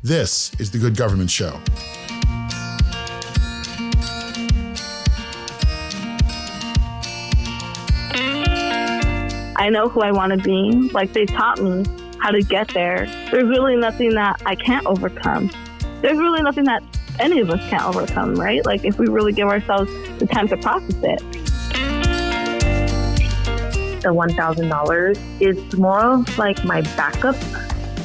This is The Good Government Show. I know who I want to be. Like, they taught me how to get there. There's really nothing that I can't overcome. There's really nothing that any of us can't overcome, right? Like, if we really give ourselves the time to process it. The $1,000 is more of like my backup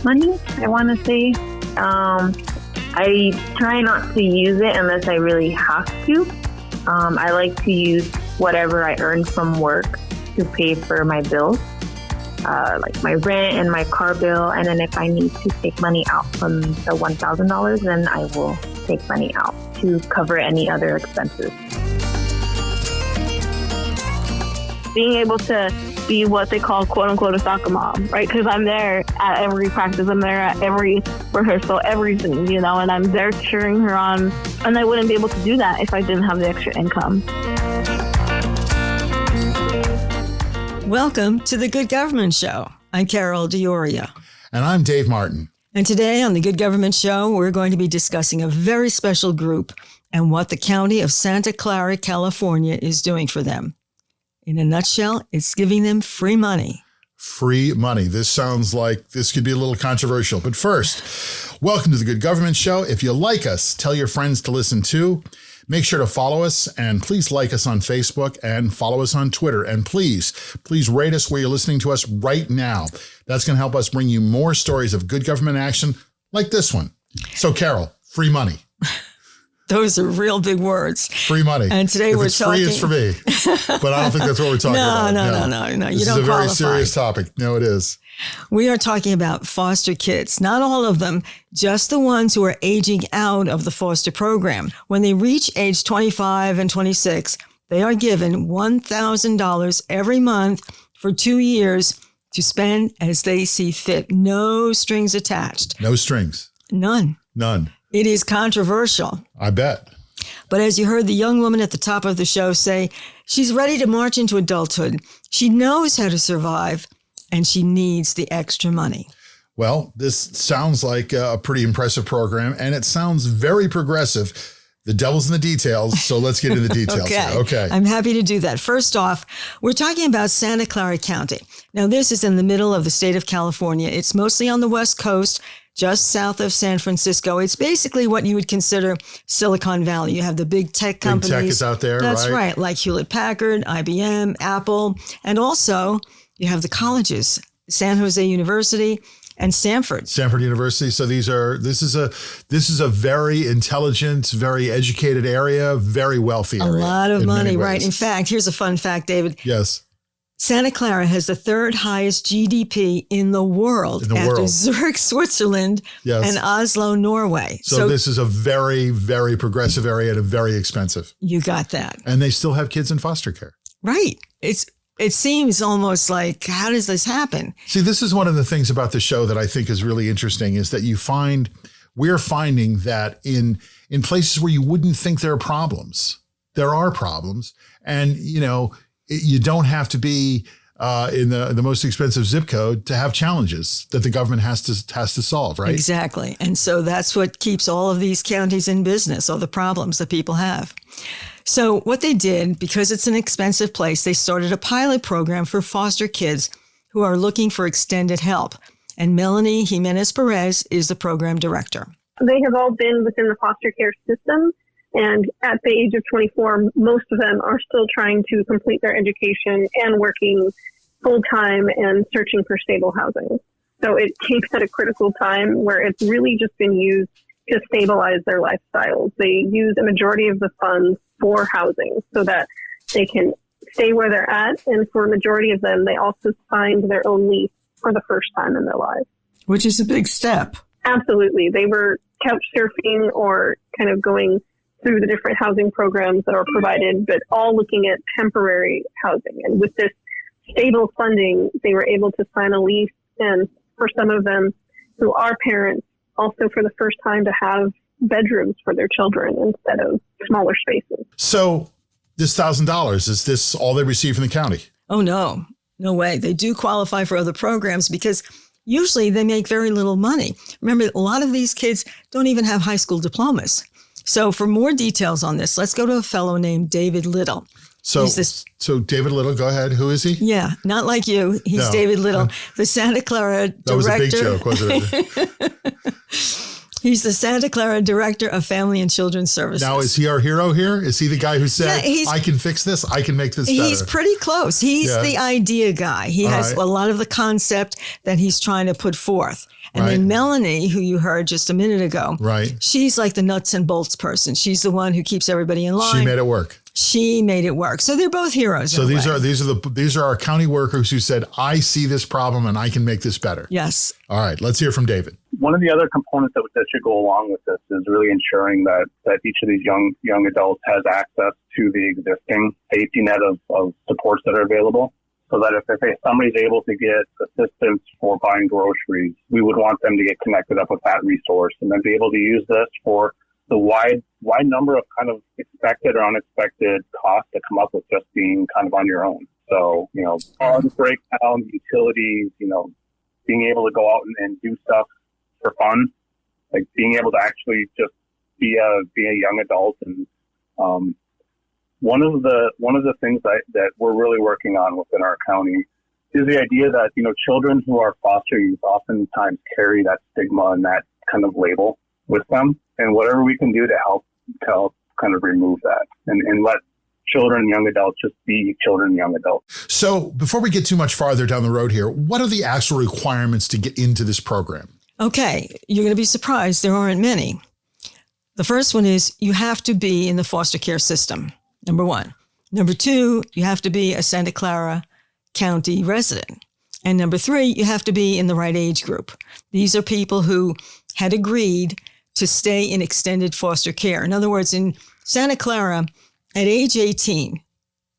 money, I want to say. I try not to use it unless I really have to. I like to use whatever I earn from work to pay for my bills, like my rent and my car bill. And then if I need to take money out from the $1,000, then I will take money out to cover any other expenses. Being able to be what they call quote unquote a soccer mom, right? Because I'm there at every practice, I'm there at every rehearsal, everything, you know, and I'm there cheering her on. And I wouldn't be able to do that if I didn't have the extra income. Welcome to The Good Government Show. I'm Carol DiOria. And I'm Dave Martin. And today on The Good Government Show, we're going to be discussing a very special group and what the county of Santa Clara, California is doing for them. In a nutshell, it's giving them free money. Free money. This sounds like this could be a little controversial. But first, welcome to The Good Government Show. If you like us, tell your friends to listen too. Make sure to follow us, and please like us on Facebook and follow us on Twitter. And please rate us where you're listening to us right now. That's going to help us bring you more stories of good government action like this one. So, Carol, free money. Those are real big words. Free money. And today if we're it's talking. Free, it's for me. But I don't think that's what we're talking about. No. This is a very serious topic. No, it is. We are talking about foster kids. Not all of them, just the ones who are aging out of the foster program. When they reach age 25 and 26, they are given $1,000 every month for 2 years to spend as they see fit. No strings attached. No strings. None. It is controversial. I bet. But as you heard the young woman at the top of the show say, she's ready to march into adulthood. She knows how to survive, and she needs the extra money. Well, this sounds like a pretty impressive program, and it sounds very progressive. The devil's in the details, so let's get into the details. Okay. I'm happy to do that. First off, we're talking about Santa Clara County. Now, this is in the middle of the state of California. It's mostly on the West Coast, just south of San Francisco. It's basically what you would consider Silicon Valley. You have the big tech companies. Big tech is out there, That's right, like Hewlett-Packard, IBM, Apple, and also you have the colleges, San Jose University and Stanford University. So this is a very intelligent, very educated area, very wealthy area. A lot of money, right? In fact, here's a fun fact, David. Yes. Santa Clara has the third highest GDP in the world after Zurich, Switzerland, and Oslo, Norway. So this is a very, very progressive area and very expensive. You got that. And they still have kids in foster care. Right. It seems almost like, how does this happen? See, this is one of the things about the show that I think is really interesting is that we're finding that in places where you wouldn't think there are problems. And, you know, you don't have to be in the most expensive zip code to have challenges that the government has to solve, right? Exactly. And so that's what keeps all of these counties in business, all the problems that people have. So what they did, because it's an expensive place, they started a pilot program for foster kids who are looking for extended help. And Melanie Jimenez Perez is the program director. They have all been within the foster care system. And at the age of 24, most of them are still trying to complete their education and working full-time and searching for stable housing. So it takes at a critical time where it's really just been used to stabilize their lifestyles. They use a majority of the funds for housing so that they can stay where they're at. And for a majority of them, they also signed their own lease for the first time in their lives. Which is a big step. Absolutely. They were couch surfing or kind of going through the different housing programs that are provided, but all looking at temporary housing. And with this stable funding, they were able to sign a lease. And for some of them who are parents, also for the first time to have bedrooms for their children instead of smaller spaces. So this $1,000, is this all they receive from the county? Oh, no way. They do qualify for other programs because usually they make very little money. Remember, a lot of these kids don't even have high school diplomas. So for more details on this, let's go to a fellow named David Little. So David Little, go ahead. Who is he? Yeah, not like you. He's David Little, the Santa Clara director. That was a big joke, wasn't it? He's the Santa Clara Director of Family and Children's Services. Now, is he our hero here? Is he the guy who said, I can fix this, I can make this better? He's pretty close. He's the idea guy. He has a lot of the concept that he's trying to put forth. And then Melanie, who you heard just a minute ago, she's like the nuts and bolts person. She's the one who keeps everybody in line. She made it work. She made it work. So they're both heroes. So these are our county workers who said, I see this problem and I can make this better. Yes. All right, let's hear from David. One of the other components that should go along with this is really ensuring that each of these young adults has access to the existing safety net of supports that are available. So that if somebody's able to get assistance for buying groceries, we would want them to get connected up with that resource and then be able to use this for the wide number of kind of expected or unexpected costs that come up with just being kind of on your own. So, farm breakdown, utilities, being able to go out and do stuff for fun, like being able to actually just be a young adult. And one of the things that we're really working on within our county is the idea that, children who are foster youth oftentimes carry that stigma and that kind of label with them, and whatever we can do to help kind of remove that and let children and young adults just be children and young adults. So before we get too much farther down the road here, what are the actual requirements to get into this program? Okay, you're going to be surprised. There aren't many. The first one is you have to be in the foster care system, number one. Number two, you have to be a Santa Clara County resident. And number three, you have to be in the right age group. These are people who had agreed to stay in extended foster care. In other words, in Santa Clara, at age 18,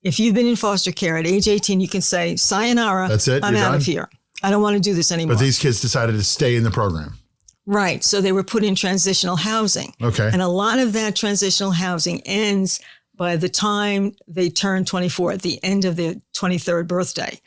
if you've been in foster care at age 18, you can say, sayonara, that's it, I'm out of here. I don't want to do this anymore. But these kids decided to stay in the program. Right. So they were put in transitional housing. Okay. And a lot of that transitional housing ends by the time they turn 24, at the end of their 23rd birthday.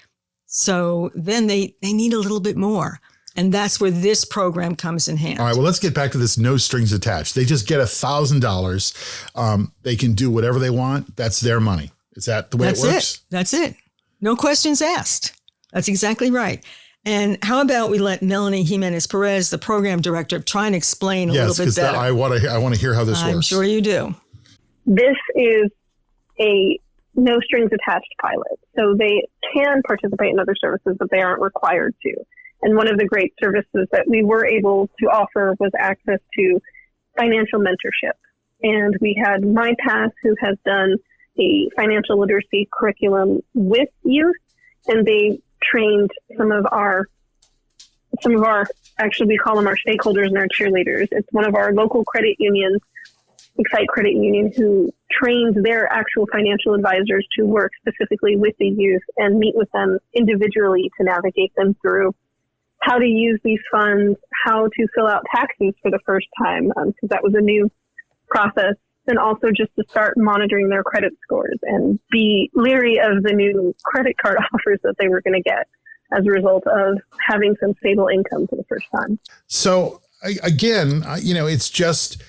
So then they need a little bit more. And that's where this program comes in handy. All right. Well, let's get back to this no strings attached. They just get $1,000. They can do whatever they want. That's their money. Is that the way it works? That's it. No questions asked. That's exactly right. And how about we let Melanie Jimenez Perez, the program director, try and explain a little bit better. I want to hear how this works. I'm sure you do. This is a no strings attached pilot. So they can participate in other services, but they aren't required to. And one of the great services that we were able to offer was access to financial mentorship. And we had MyPath, who has done a financial literacy curriculum with youth, and they trained some of our, actually we call them our stakeholders and our cheerleaders. It's one of our local credit unions, Excite Credit Union, who trains their actual financial advisors to work specifically with the youth and meet with them individually to navigate them through how to use these funds, how to fill out taxes for the first time, because that was a new process, and also just to start monitoring their credit scores and be leery of the new credit card offers that they were going to get as a result of having some stable income for the first time. So again, it's just,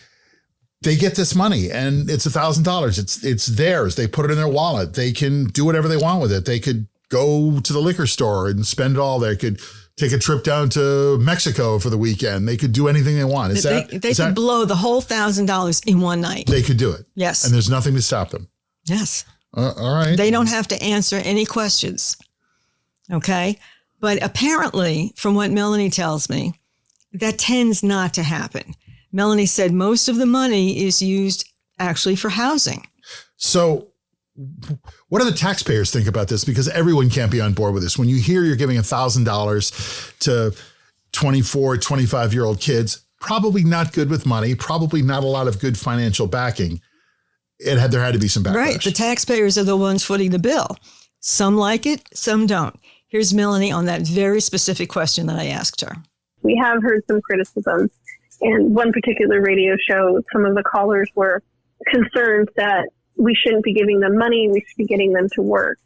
they get this money and it's $1,000. It's theirs. They put it in their wallet. They can do whatever they want with it. They could go to the liquor store and spend it all. They could take a trip down to Mexico for the weekend. They could do anything they want. They could blow the whole $1,000 in one night. They could do it. Yes. And there's nothing to stop them. Yes. All right. They don't have to answer any questions. Okay. But apparently, from what Melanie tells me, that tends not to happen. Melanie said most of the money is used actually for housing. So what do the taxpayers think about this? Because everyone can't be on board with this. When you hear you're giving $1,000 to 24, 25-year-old kids, probably not good with money, probably not a lot of good financial backing. There had to be some backlash. Right. The taxpayers are the ones footing the bill. Some like it, some don't. Here's Melanie on that very specific question that I asked her. We have heard some criticism. And one particular radio show, some of the callers were concerned that we shouldn't be giving them money, we should be getting them to work.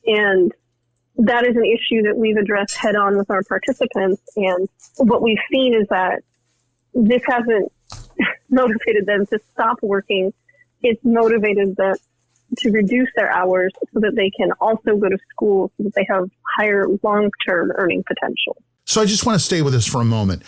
And that is an issue that we've addressed head on with our participants. And what we've seen is that this hasn't motivated them to stop working. It's motivated them to reduce their hours so that they can also go to school so that they have higher long-term earning potential. So I just want to stay with this for a moment.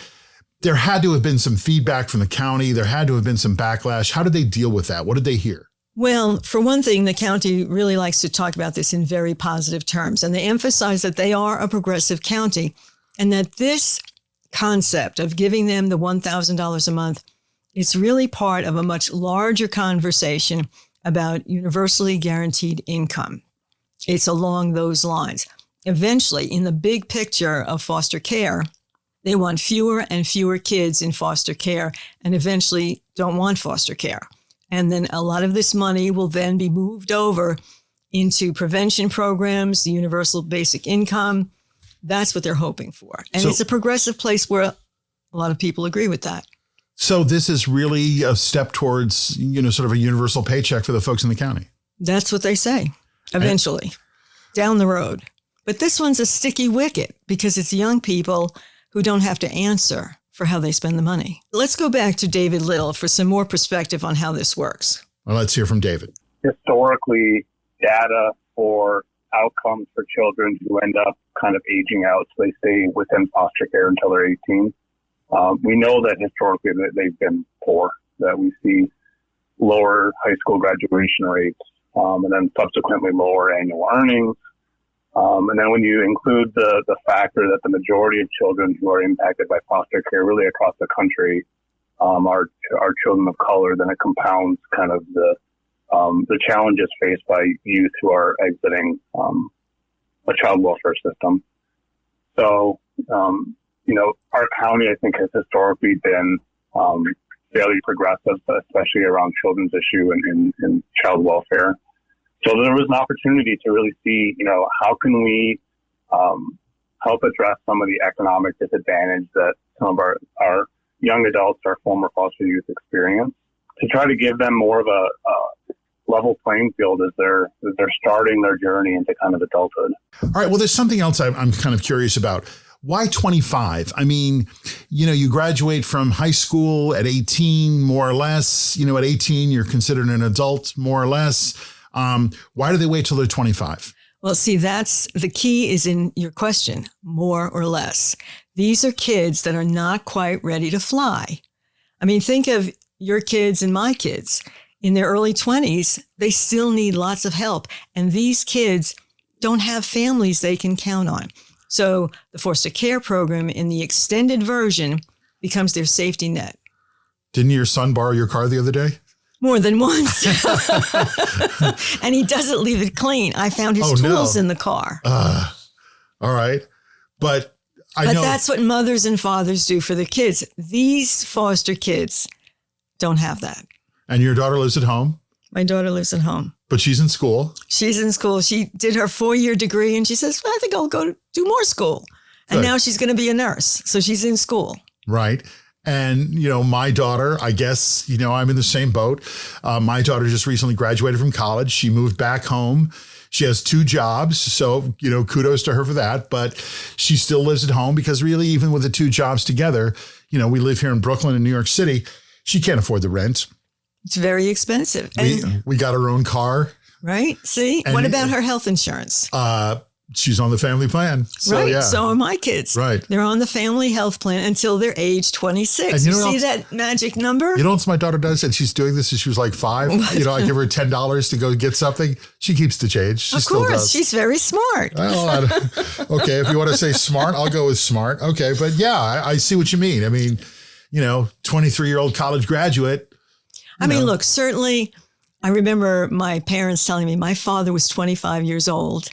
There had to have been some feedback from the county. There had to have been some backlash. How did they deal with that? What did they hear? Well, for one thing, the county really likes to talk about this in very positive terms, and they emphasize that they are a progressive county and that this concept of giving them the $1,000 a month is really part of a much larger conversation about universally guaranteed income. It's along those lines. Eventually, in the big picture of foster care, they want fewer and fewer kids in foster care and eventually don't want foster care. And then a lot of this money will then be moved over into prevention programs, the universal basic income. That's what they're hoping for. And it's a progressive place where a lot of people agree with that. So this is really a step towards, sort of a universal paycheck for the folks in the county. That's what they say, eventually, down the road. But this one's a sticky wicket because it's young people who don't have to answer for how they spend the money. Let's go back to David Little for some more perspective on how this works. Well, let's hear from David. Historically, data for outcomes for children who end up kind of aging out, so they stay within foster care until they're 18. We know that historically that they've been poor, that we see lower high school graduation rates, and then subsequently lower annual earnings. And then when you include the factor that the majority of children who are impacted by foster care really across the country are children of color, then it compounds kind of the challenges faced by youth who are exiting a child welfare system. So, our county, I think, has historically been fairly progressive, especially around children's issue and child welfare. So there was an opportunity to really see, how can we help address some of the economic disadvantage that some of our young adults, our former foster youth experience, to try to give them more of a level playing field as they're starting their journey into kind of adulthood. All right. Well, there's something else I'm kind of curious about. Why 25? I mean, you graduate from high school at 18, more or less. At 18, you're considered an adult, more or less. Why do they wait till they're 25? Well, see, that's the key is in your question, more or less. These are kids that are not quite ready to fly. I mean, think of your kids and my kids. In their early 20s, they still need lots of help. And these kids don't have families they can count on. So the foster care program in the extended version becomes their safety net. Didn't your son borrow your car the other day? More than once. And he doesn't leave it clean. I found his tools in the car. All right. But I know that's what mothers and fathers do for their kids. These foster kids don't have that. And your daughter lives at home? My daughter lives at home. But she's in school? She's in school. She did her 4-year degree and she says, I think I'll go do more school. And now she's going to be a nurse. So she's in school. Right. And, my daughter, I guess, I'm in the same boat. My daughter just recently graduated from college. She moved back home. She has 2 jobs. So, kudos to her for that. But she still lives at home because really, even with the 2 jobs together, we live here in Brooklyn and New York City. She can't afford the rent. It's very expensive. We got our own car. Right. See, and what about her health insurance? She's on the family plan. So, right. Yeah. So are my kids. Right. They're on the family health plan until they're age 26. You see that magic number? You know what my daughter does? And she's doing this since she was like 5. I give her $10 to go get something. She keeps the change. She of course. She's very smart. Well, okay. If you want to say smart, I'll go with smart. Okay. But yeah, I see what you mean. I mean, 23-year-old college graduate. I mean, look, certainly I remember my parents telling me my father was 25 years old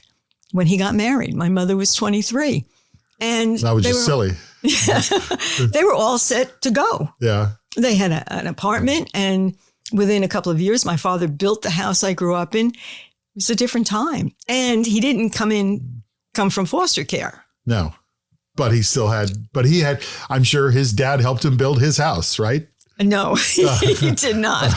when he got married. My mother was 23. And that was just silly. They were all set to go. Yeah. They had an apartment. And within a couple of years, my father built the house I grew up in. It was a different time. And he didn't come from foster care. No. But he had, I'm sure his dad helped him build his house, right? No, he did not.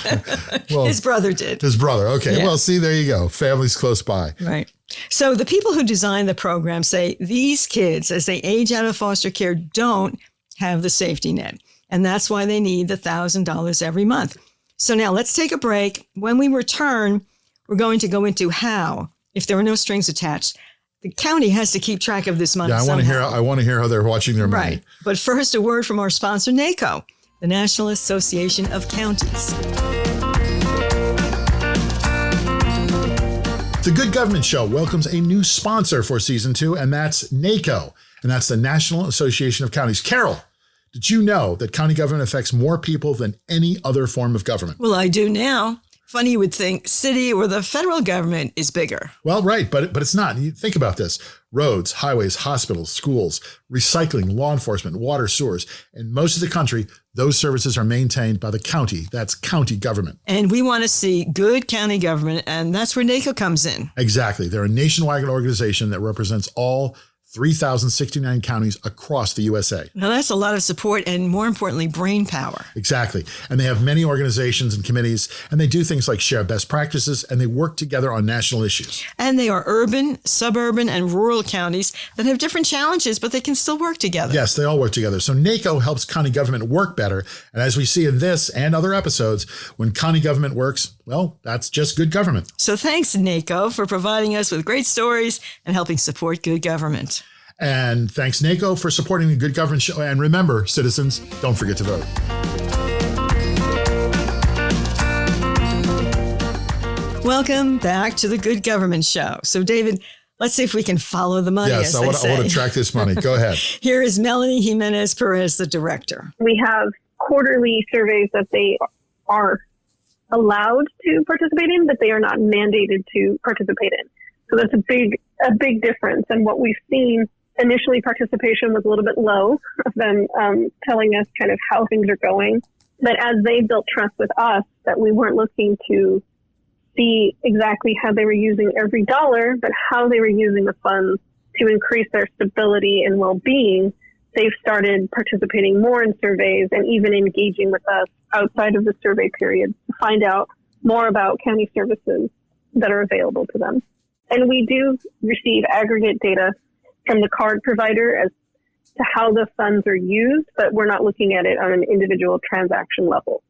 Well, his brother did. His brother. Okay. Yeah. Well, see, there you go. Family's close by. Right. So the people who designed the program say these kids, as they age out of foster care, don't have the safety net. And that's why they need the $1,000 every month. So now let's take a break. When we return, we're going to go into how, if there are no strings attached, the county has to keep track of this money. Yeah, I want to hear how they're watching their money. Right. But first, a word from our sponsor, NACO, the National Association of Counties. The Good Government Show welcomes a new sponsor for season 2, and that's NACO, and that's the National Association of Counties. Carol, did you know that county government affects more people than any other form of government? Well, I do now. Funny, you would think city or the federal government is bigger. Well, right, but it's not. You think about this. Roads, highways, hospitals, schools, recycling, law enforcement, water, sewers. In most of the country, those services are maintained by the county. That's county government. And we want to see good county government, and that's where NACO comes in. Exactly. They're a nationwide organization that represents all 3,069 counties across the USA. Now, that's a lot of support and, more importantly, brain power. Exactly. And they have many organizations and committees, and they do things like share best practices, and they work together on national issues. And they are urban, suburban, and rural counties that have different challenges, but they can still work together. Yes, they all work together. So NACO helps county government work better. And as we see in this and other episodes, when county government works, well, that's just good government. So thanks, NACO, for providing us with great stories and helping support good government. And thanks, NACO, for supporting the Good Government Show. And remember, citizens, don't forget to vote. Welcome back to the Good Government Show. So, David, let's see if we can follow the money. Yes, I want to track this money. Go ahead. Here is Melanie Jimenez Perez, the director. We have quarterly surveys that they are allowed to participate in, but they are not mandated to participate in. So that's a big difference. And what we've seen, initially participation was a little bit low of them telling us kind of how things are going. But as they built trust with us, that we weren't looking to see exactly how they were using every dollar, but how they were using the funds to increase their stability and well-being, they've started participating more in surveys and even engaging with us outside of the survey period to find out more about county services that are available to them. And we do receive aggregate data from the card provider as to how the funds are used, but we're not looking at it on an individual transaction level.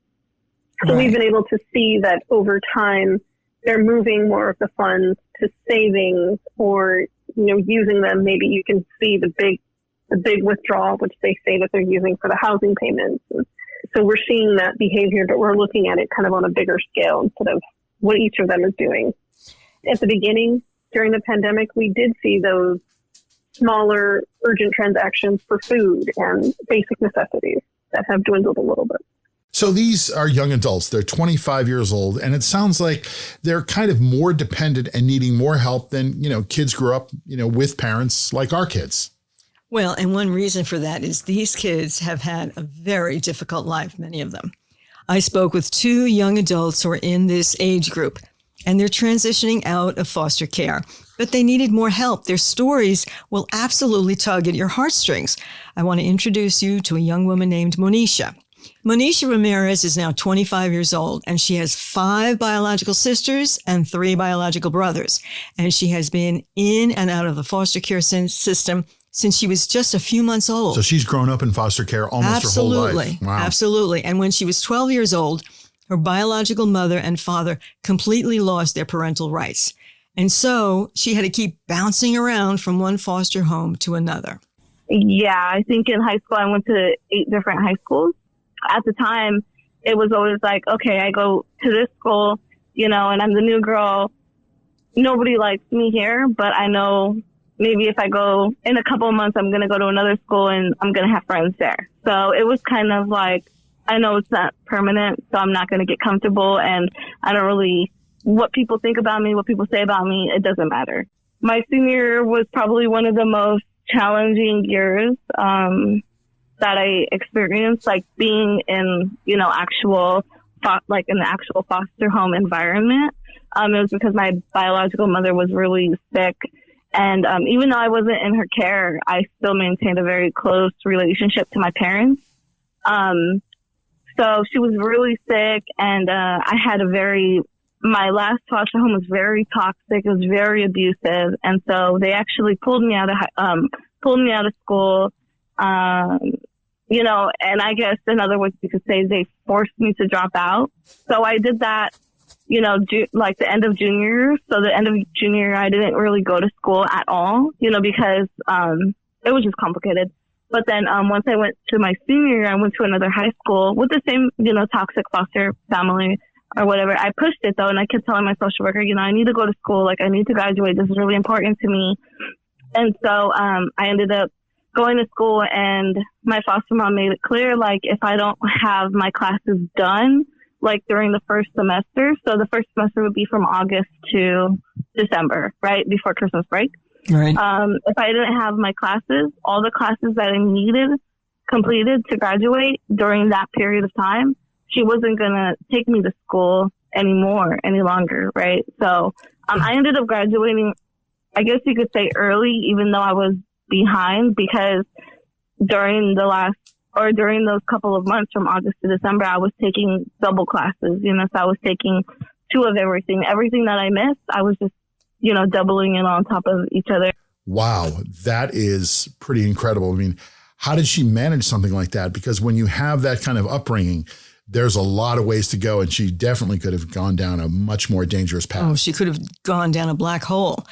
So We've been able to see that over time, they're moving more of the funds to savings or, using them. Maybe you can see the big withdrawal, which they say that they're using for the housing payments. And so we're seeing that behavior, but we're looking at it kind of on a bigger scale instead of what each of them is doing. At the beginning, during the pandemic, we did see those smaller urgent transactions for food and basic necessities that have dwindled a little bit. So these are young adults. They're 25 years old, and it sounds like they're kind of more dependent and needing more help than, kids grew up, with parents like our kids. Well, and one reason for that is these kids have had a very difficult life, many of them. I spoke with 2 young adults who are in this age group, and they're transitioning out of foster care, but they needed more help. Their stories will absolutely tug at your heartstrings. I want to introduce you to a young woman named Monisha. Monisha Ramirez is now 25 years old, and she has 5 biological sisters and 3 biological brothers. And she has been in and out of the foster care system since she was just a few months old. So she's grown up in foster care almost her whole life. Wow. Absolutely. And when she was 12 years old, her biological mother and father completely lost their parental rights. And so she had to keep bouncing around from one foster home to another. Yeah, I think in high school, I went to 8 different high schools. At the time, it was always like, okay, I go to this school, and I'm the new girl. Nobody likes me here, but I know maybe if I go in a couple of months, I'm going to go to another school and I'm going to have friends there. So it was kind of like, I know it's not permanent, so I'm not going to get comfortable, and I don't really, what people think about me, what people say about me, it doesn't matter. My senior year was probably one of the most challenging years that I experienced, like being in, actual foster home environment. It was because my biological mother was really sick. And even though I wasn't in her care, I still maintained a very close relationship to my parents. So she was really sick, and my last foster home was very toxic. It was very abusive, and so they actually pulled me out of school. You know, and I guess in other words, you could say they forced me to drop out. So I did that, you know, like the end of junior year. So the end of junior year, I didn't really go to school at all, you know, because it was just complicated. But then once I went to my senior year, I went to another high school with the same, you know, toxic foster family or whatever. I pushed it though, and I kept telling my social worker, you know, I need to go to school. Like, I need to graduate. This is really important to me. And so I ended up going to school, and my foster mom made it clear, like, if I don't have my classes done, like during the first semester, so the first semester would be from August to December, right, before Christmas break. Right. If I didn't have my classes, all the classes that I needed completed to graduate during that period of time, she wasn't going to take me to school any longer, right? So I ended up graduating, I guess you could say early, even though I was behind, because during those couple of months from August to December, I was taking double classes, you know, so I was taking 2 of everything that I missed. I was just, you know, doubling it on top of each other. Wow. That is pretty incredible. I mean, how did she manage something like that? Because when you have that kind of upbringing, there's a lot of ways to go, and she definitely could have gone down a much more dangerous path. Oh, she could have gone down a black hole.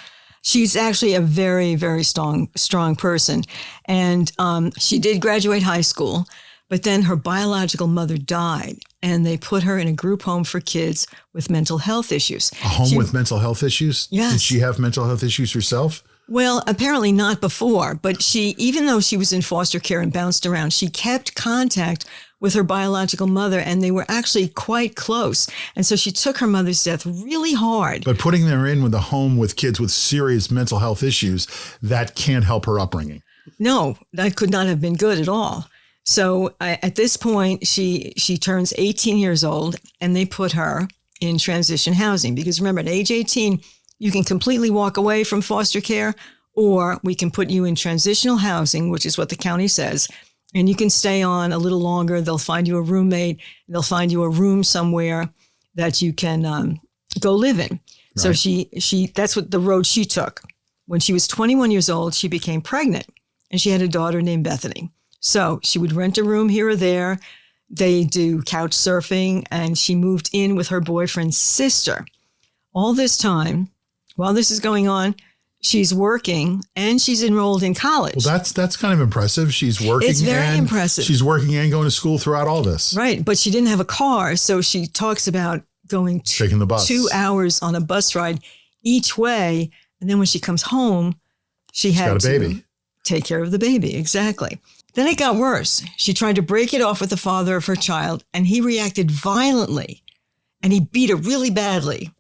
She's actually a very, very strong person. And she did graduate high school, but then her biological mother died, and they put her in a group home for kids with mental health issues. A home with mental health issues? Yes. Did she have mental health issues herself? Well, apparently not before, but she, even though she was in foster care and bounced around, she kept contact with her biological mother, and they were actually quite close. And so she took her mother's death really hard. But putting her in with a home with kids with serious mental health issues, that can't help her upbringing. No, that could not have been good at all. So at this point, she turns 18 years old, and they put her in transition housing. Because remember, at age 18, you can completely walk away from foster care, or we can put you in transitional housing, which is what the county says. And you can stay on a little longer. They'll find you a roommate. They'll find you a room somewhere that you can go live in. Right. So she that's what the road she took. When she was 21 years old, she became pregnant, and she had a daughter named Bethany. So she would rent a room here or there. They do couch surfing, and she moved in with her boyfriend's sister. All this time, while this is going on, she's working and she's enrolled in college. Well, that's kind of impressive. She's working. It's very impressive. She's working and going to school throughout all this. Right. But she didn't have a car. So she talks about going taking the bus 2 hours on a bus ride each way. And then when she comes home, she's had got a baby. To take care of the baby. Exactly. Then it got worse. She tried to break it off with the father of her child, and he reacted violently, and he beat her really badly.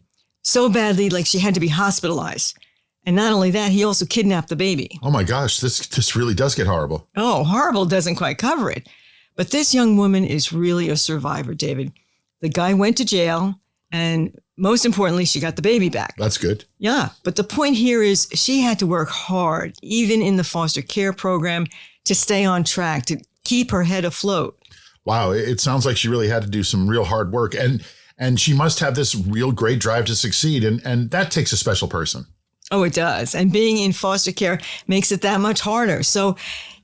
So badly, like she had to be hospitalized. And not only that, he also kidnapped the baby. Oh my gosh, this really does get horrible. Oh, horrible doesn't quite cover it. But this young woman is really a survivor, David. The guy went to jail, and most importantly, she got the baby back. That's good. Yeah. But the point here is she had to work hard, even in the foster care program, to stay on track, to keep her head afloat. Wow. It sounds like she really had to do some real hard work. And she must have this real great drive to succeed. And that takes a special person. Oh, it does. And being in foster care makes it that much harder. So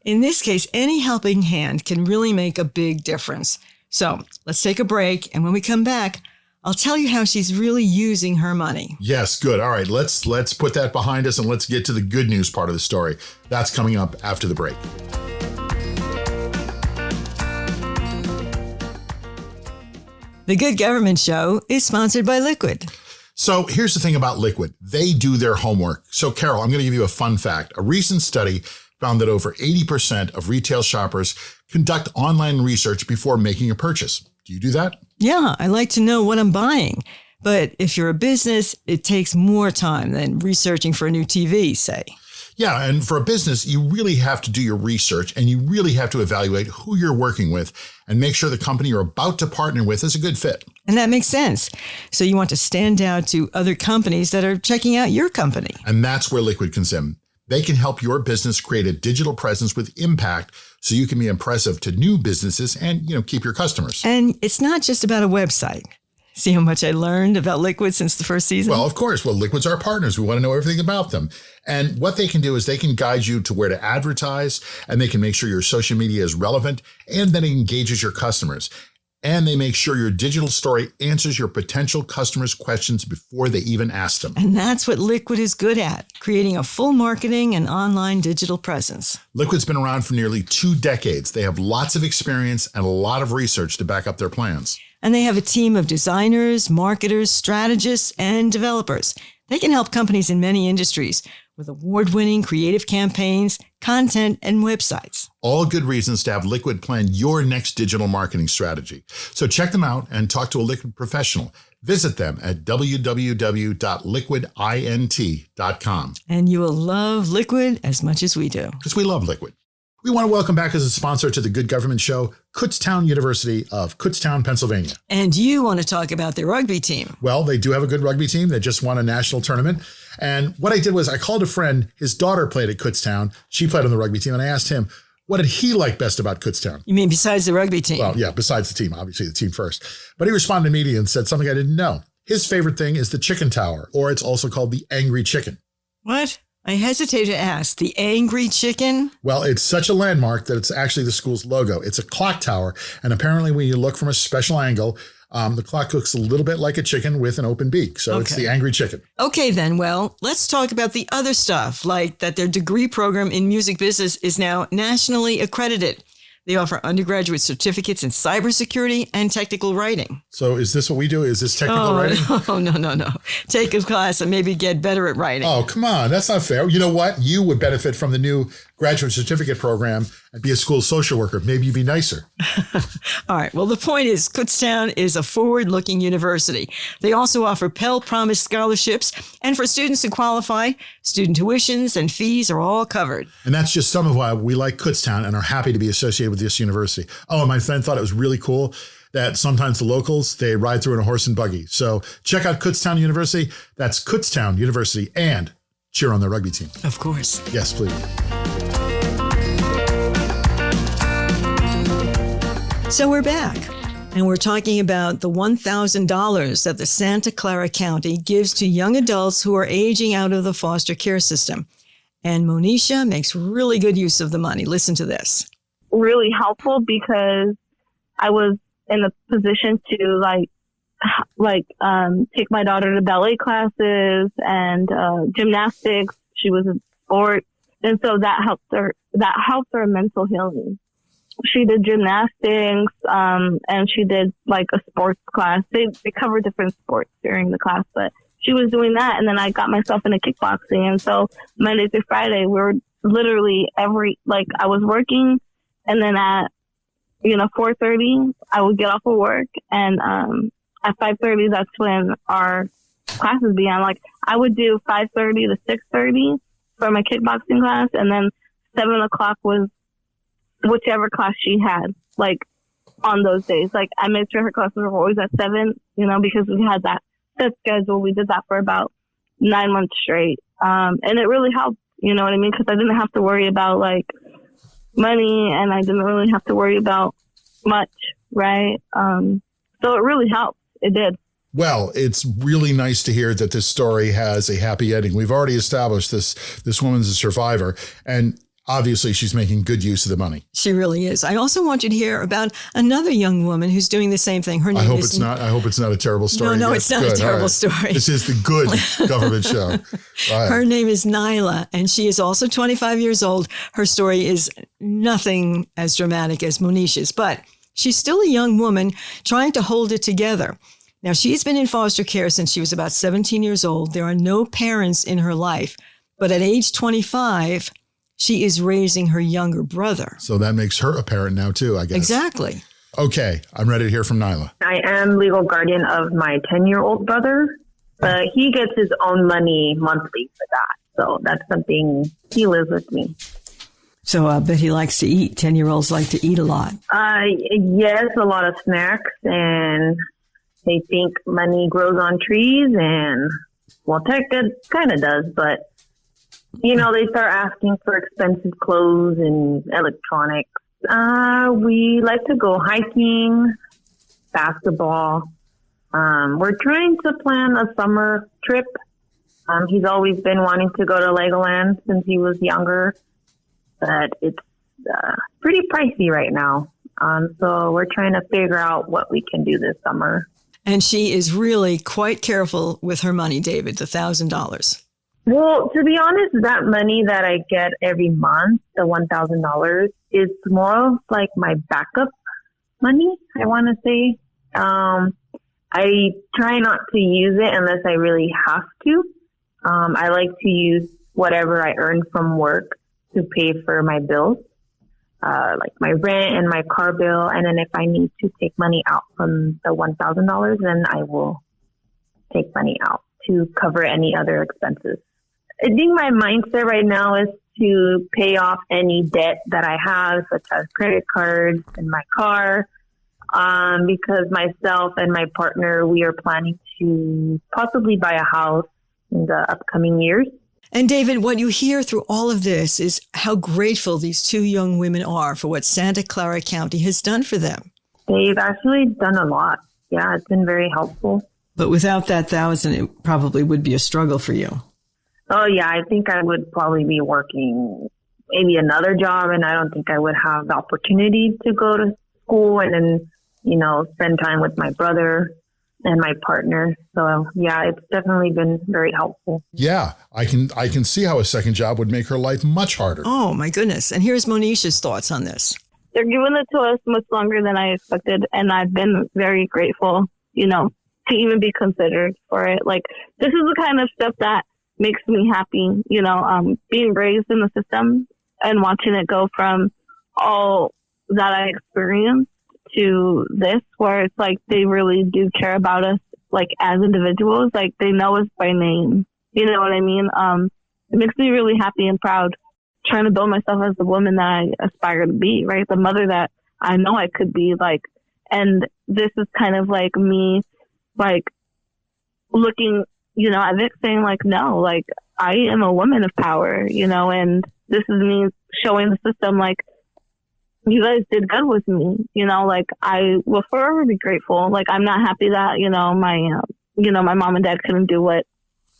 in this case, any helping hand can really make a big difference. So let's take a break. And when we come back, I'll tell you how she's really using her money. Yes, good. All right, let's put that behind us and let's get to the good news part of the story. That's coming up after the break. The Good Government Show is sponsored by Liquid. So here's the thing about Liquid. They do their homework. So Carol, I'm going to give you a fun fact. A recent study found that over 80% of retail shoppers conduct online research before making a purchase. Do you do that? Yeah, I like to know what I'm buying. But if you're a business, it takes more time than researching for a new TV, say. Yeah, and for a business, you really have to do your research and you really have to evaluate who you're working with and make sure the company you're about to partner with is a good fit. And that makes sense. So you want to stand out to other companies that are checking out your company. And that's where Liquid comes in. They can help your business create a digital presence with impact so you can be impressive to new businesses and, keep your customers. And it's not just about a website. See how much I learned about Liquid since the first season? Well, of course. Well, Liquid's our partners. We want to know everything about them. And what they can do is they can guide you to where to advertise, and they can make sure your social media is relevant and that it engages your customers. And they make sure your digital story answers your potential customers' questions before they even ask them. And that's what Liquid is good at, creating a full marketing and online digital presence. Liquid's been around for nearly 2 decades. They have lots of experience and a lot of research to back up their plans. And they have a team of designers, marketers, strategists, and developers. They can help companies in many industries with award-winning creative campaigns, content, and websites. All good reasons to have Liquid plan your next digital marketing strategy. So check them out and talk to a Liquid professional. Visit them at www.liquidint.com. And you will love Liquid as much as we do. Because we love Liquid. We want to welcome back as a sponsor to the Good Government Show, Kutztown University of Kutztown, Pennsylvania. And you want to talk about their rugby team. Well, they do have a good rugby team. They just won a national tournament. And what I did was I called a friend. His daughter played at Kutztown. She played on the rugby team. And I asked him, what did he like best about Kutztown? You mean besides the rugby team? Well, yeah, besides the team, obviously the team first. But he responded to me and said something I didn't know. His favorite thing is the chicken tower, or it's also called the Angry Chicken. What? I hesitate to ask. The Angry Chicken? Well, it's such a landmark that it's actually the school's logo. It's a clock tower. And apparently when you look from a special angle, the clock looks a little bit like a chicken with an open beak. So It's the Angry Chicken. Okay, then. Well, let's talk about the other stuff, like that their degree program in music business is now nationally accredited. They offer undergraduate certificates in cybersecurity and technical writing. So is this what we do? Is this technical writing? No. Take a class and maybe get better at writing. Oh, come on. That's not fair. You know what? You would benefit from the new graduate certificate program and be a school social worker. Maybe you'd be nicer. All right. Well, the point is Kutztown is a forward-looking university. They also offer Pell Promise scholarships. And for students who qualify, student tuitions and fees are all covered. And that's just some of why we like Kutztown and are happy to be associated with this university. Oh, and my friend thought it was really cool that sometimes the locals, they ride through in a horse and buggy. So check out Kutztown University. That's Kutztown University, and cheer on their rugby team. Of course. Yes, please. So we're back, and we're talking about the $1,000 that the Santa Clara County gives to young adults who are aging out of the foster care system. And Monisha makes really good use of the money. Listen to this. Really helpful because I was in a position to take my daughter to ballet classes and gymnastics. She was in sports, and so that helped her. That helped her mental healing. She did gymnastics, and she did like a sports class. They covered different sports during the class, but she was doing that. And then I got myself into kickboxing. And so Monday through Friday, we were literally I was working, and then at 4:30, I would get off of work, and at 5:30, that's when our classes began. Like I would do 5:30 to 6:30 for my kickboxing class, and then 7 o'clock was whichever class she had, like on those days. Like I made sure her classes were always at 7, because we had that set schedule. We did that for about 9 months straight. And it really helped, you know what I mean? Because I didn't have to worry about like money, and I didn't really have to worry about much, right? So it really helped. It did. Well, it's really nice to hear that this story has a happy ending. We've already established this woman's a survivor, and obviously she's making good use of the money. She really is. I also want you to hear about another young woman who's doing the same thing. Her name I hope it's not a terrible story. No, it's not a terrible story. This is the Good Government Show. Her name is Nyla, and she is also 25 years old. Her story is nothing as dramatic as Monisha's, but she's still a young woman trying to hold it together. Now, she's been in foster care since she was about 17 years old. There are no parents in her life, but at age 25, she is raising her younger brother. So that makes her a parent now too, I guess. Exactly. Okay, I'm ready to hear from Nyla. I am legal guardian of my 10-year-old brother, but he gets his own money monthly for that. So that's something, he lives with me. So I bet he likes to eat. 10-year-olds like to eat a lot. Yes, a lot of snacks, and they think money grows on trees, and well, tech kind of does, but They start asking for expensive clothes and electronics. We like to go hiking, basketball. We're trying to plan a summer trip. He's always been wanting to go to Legoland since he was younger, but it's pretty pricey right now. So we're trying to figure out what we can do this summer. And she is really quite careful with her money, David, the $1,000. Well, to be honest, that money that I get every month, the $1,000, is more of like my backup money, I want to say. I try not to use it unless I really have to. I like to use whatever I earn from work to pay for my bills, like my rent and my car bill. And then if I need to take money out from the $1,000, then I will take money out to cover any other expenses. I think my mindset right now is to pay off any debt that I have, such as credit cards and my car, because myself and my partner, we are planning to possibly buy a house in the upcoming years. And David, what you hear through all of this is how grateful these two young women are for what Santa Clara County has done for them. They've actually done a lot. Yeah, it's been very helpful. But without that $1,000, it probably would be a struggle for you. Oh, yeah, I think I would probably be working maybe another job, and I don't think I would have the opportunity to go to school and then, spend time with my brother and my partner. So, yeah, it's definitely been very helpful. Yeah, I can see how a second job would make her life much harder. Oh, my goodness. And here's Monisha's thoughts on this. They're giving it to us much longer than I expected, and I've been very grateful, to even be considered for it. Like, this is the kind of stuff that makes me happy, being raised in the system and watching it go from all that I experienced to this, where it's like they really do care about us, like as individuals, like they know us by name. You know what I mean? It makes me really happy and proud, trying to build myself as the woman that I aspire to be, right? The mother that I know I could be, like, and this is kind of like me, like, looking, at Vic saying, like, no, like, I am a woman of power, and this is me showing the system, like, you guys did good with me, like, I will forever be grateful. Like, I'm not happy that, my mom and dad couldn't do what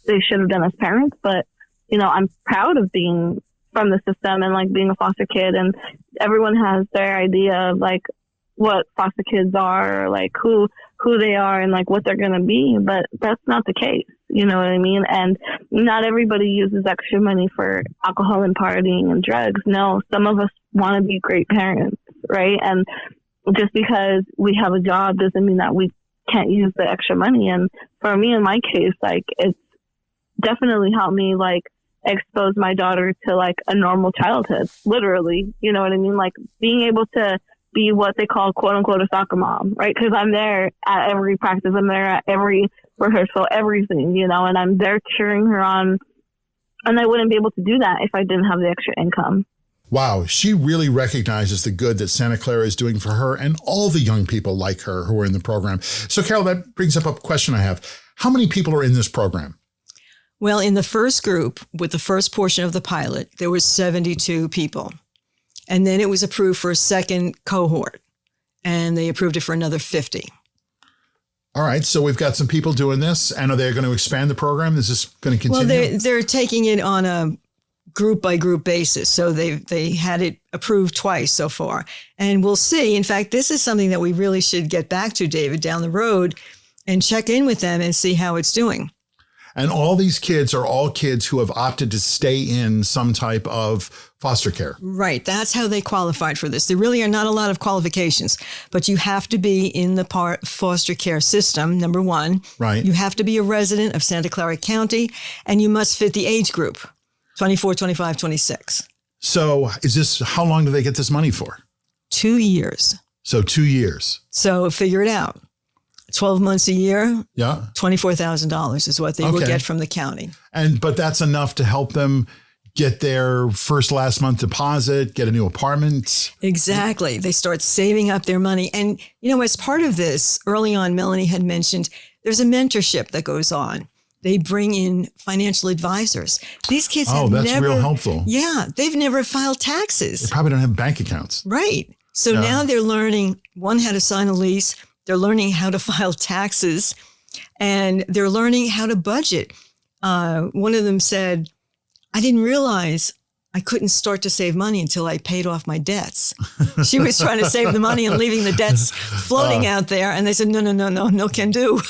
they should have done as parents, but, I'm proud of being from the system and, like, being a foster kid, and everyone has their idea of, like, what foster kids are, or, like, who they are and, like, what they're going to be, but that's not the case. You know what I mean? And not everybody uses extra money for alcohol and partying and drugs. No, some of us want to be great parents, right? And just because we have a job doesn't mean that we can't use the extra money. And for me, in my case, like, it's definitely helped me, like, expose my daughter to, like, a normal childhood, literally. You know what I mean? Like, being able to be what they call, quote unquote, a soccer mom, right? Because I'm there at every practice, I'm there at every rehearsal, everything, and I'm there cheering her on. And I wouldn't be able to do that if I didn't have the extra income. Wow, she really recognizes the good that Santa Clara is doing for her and all the young people like her who are in the program. So, Carol, that brings up a question I have. How many people are in this program? Well, in the first group, with the first portion of the pilot, there was 72 people. And then it was approved for a second cohort, and they approved it for another 50. All right. So we've got some people doing this. And are they going to expand the program? Is this going to continue? Well, they're taking it on a group by group basis. So they had it approved twice so far. And we'll see. In fact, this is something that we really should get back to, David, down the road and check in with them and see how it's doing. And all these kids are all kids who have opted to stay in some type of foster care. Right. That's how they qualified for this. There really are not a lot of qualifications, but you have to be in the foster care system, number one. Right. You have to be a resident of Santa Clara County, and you must fit the age group, 24, 25, 26. So how long do they get this money for? 2 years. So 2 years. So figure it out. 12 months a year, yeah, $24,000 is what they will get from the county. But that's enough to help them get their last month deposit, get a new apartment. Exactly. They start saving up their money. And, as part of this, early on, Melanie had mentioned there's a mentorship that goes on. they bring in financial advisors. These kids Oh, have that's never, real helpful. Yeah, they've never filed taxes. They probably don't have bank accounts. Right. So Yeah. now they're learning, one, how to sign a lease. They're learning how to file taxes, and they're learning how to budget. One of them said, I didn't realize I couldn't start to save money until I paid off my debts. She was trying to save the money and leaving the debts floating out there. And they said, no can do.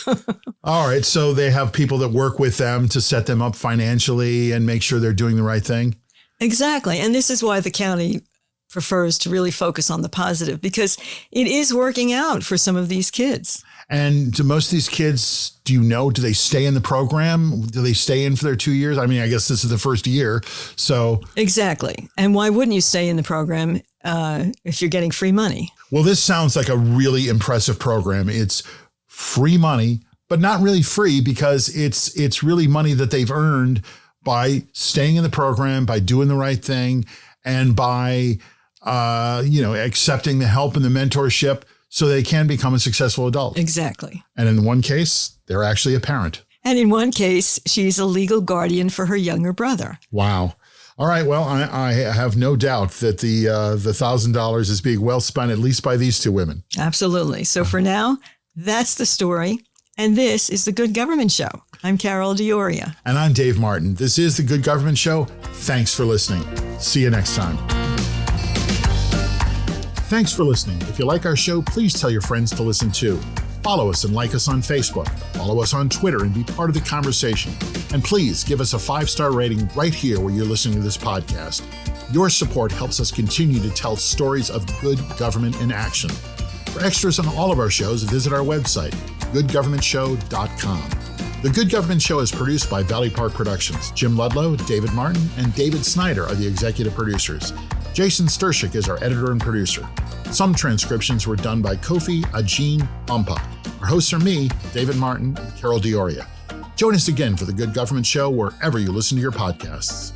All right. So they have people that work with them to set them up financially and make sure they're doing the right thing. Exactly. And this is why the county prefers to really focus on the positive, because it is working out for some of these kids. And do most of these kids, do they stay in the program? Do they stay in for their 2 years? I mean, I guess this is the first year. So Exactly. And why wouldn't you stay in the program if you're getting free money? Well, this sounds like a really impressive program. It's free money, but not really free, because it's really money that they've earned by staying in the program, by doing the right thing, and by accepting the help and the mentorship so they can become a successful adult. Exactly. And in one case, they're actually a parent. And in one case, she's a legal guardian for her younger brother. Wow. All right. Well, I have no doubt that the $1,000 is being well spent, at least by these two women. Absolutely. So for now, that's the story. And this is The Good Government Show. I'm Carol Dioria. And I'm Dave Martin. This is The Good Government Show. Thanks for listening. See you next time. Thanks for listening. If you like our show, please tell your friends to listen too. Follow us and like us on Facebook. Follow us on Twitter and be part of the conversation. And please give us a 5-star rating right here where you're listening to this podcast. Your support helps us continue to tell stories of good government in action. For extras on all of our shows, visit our website, goodgovernmentshow.com. The Good Government Show is produced by Valley Park Productions. Jim Ludlow, David Martin, and David Snyder are the executive producers. Jason Stershic is our editor and producer. Some transcriptions were done by Kofi, Ajeasi, Ampah. Our hosts are me, David Martin, and Carol Dioria. Join us again for The Good Government Show wherever you listen to your podcasts.